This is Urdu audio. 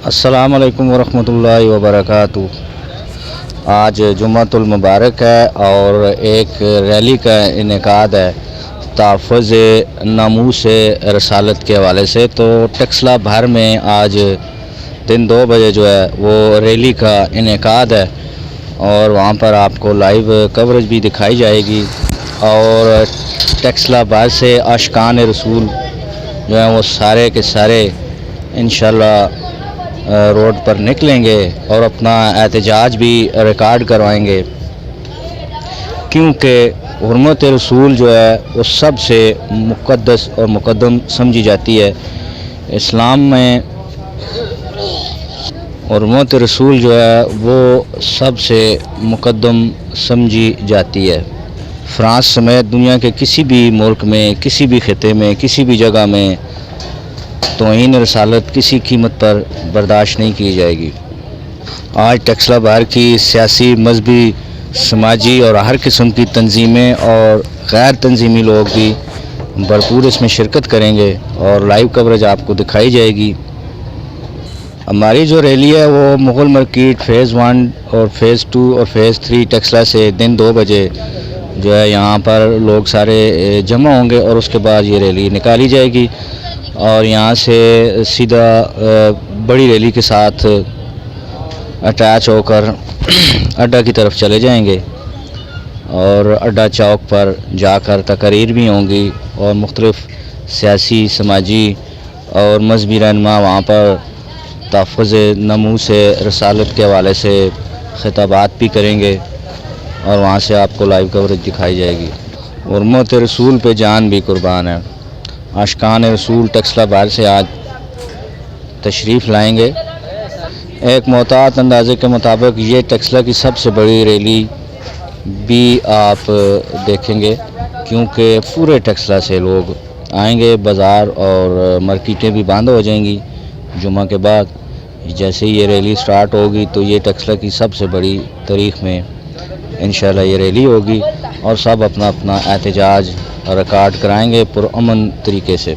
السلام علیکم ورحمۃ اللہ وبرکاتہ۔ آج جمعۃ المبارک ہے اور ایک ریلی کا انعقاد ہے تحفظ ناموس رسالت کے حوالے سے۔ تو ٹیکسلا بھر میں آج دن 2 بجے جو ہے وہ ریلی کا انعقاد ہے اور وہاں پر آپ کو لائیو کوریج بھی دکھائی جائے گی، اور ٹیکسلا بھر سے عاشقان رسول جو ہیں وہ سارے کے سارے انشاءاللہ روڈ پر نکلیں گے اور اپنا احتجاج بھی ریکارڈ کروائیں گے، کیونکہ حرمت رسول جو ہے وہ سب سے مقدس اور مقدم سمجھی جاتی ہے۔ اسلام میں حرمت رسول جو ہے وہ سب سے مقدم سمجھی جاتی ہے۔ فرانس سمیت دنیا کے کسی بھی ملک میں، کسی بھی خطے میں، کسی بھی جگہ میں توہین رسالت کسی قیمت پر برداشت نہیں کی جائے گی۔ آج ٹیکسلا بھر کی سیاسی، مذہبی، سماجی اور ہر قسم کی تنظیمیں اور غیر تنظیمی لوگ بھی بھرپور اس میں شرکت کریں گے اور لائیو کوریج آپ کو دکھائی جائے گی۔ ہماری جو ریلی ہے وہ مغل مارکیٹ فیز 1 اور فیز 2 اور فیز 3 ٹیکسلا سے دن 2 بجے جو ہے یہاں پر لوگ سارے جمع ہوں گے اور اس کے بعد یہ ریلی نکالی جائے گی، اور یہاں سے سیدھا بڑی ریلی کے ساتھ اٹیچ ہو کر اڈا کی طرف چلے جائیں گے، اور اڈا چوک پر جا کر تقاریر بھی ہوں گی اور مختلف سیاسی، سماجی اور مذہبی رہنما وہاں پر تحفظ ناموس رسالت کے حوالے سے خطابات بھی کریں گے، اور وہاں سے آپ کو لائیو کوریج دکھائی جائے گی۔ حرمت رسول پہ جان بھی قربان ہے۔ عاشقان رسول ٹیکسلا بھر سے آج تشریف لائیں گے۔ ایک محتاط اندازے کے مطابق یہ ٹیکسلا کی سب سے بڑی ریلی بھی آپ دیکھیں گے، کیونکہ پورے ٹیکسلا سے لوگ آئیں گے۔ بازار اور مارکیٹیں بھی بند ہو جائیں گی جمعہ کے بعد۔ جیسے ہی یہ ریلی سٹارٹ ہوگی تو یہ ٹیکسلا کی سب سے بڑی تاریخ میں انشاءاللہ یہ ریلی ہوگی، اور سب اپنا احتجاج ریکارڈ کرائیں گے پرامن طریقے سے۔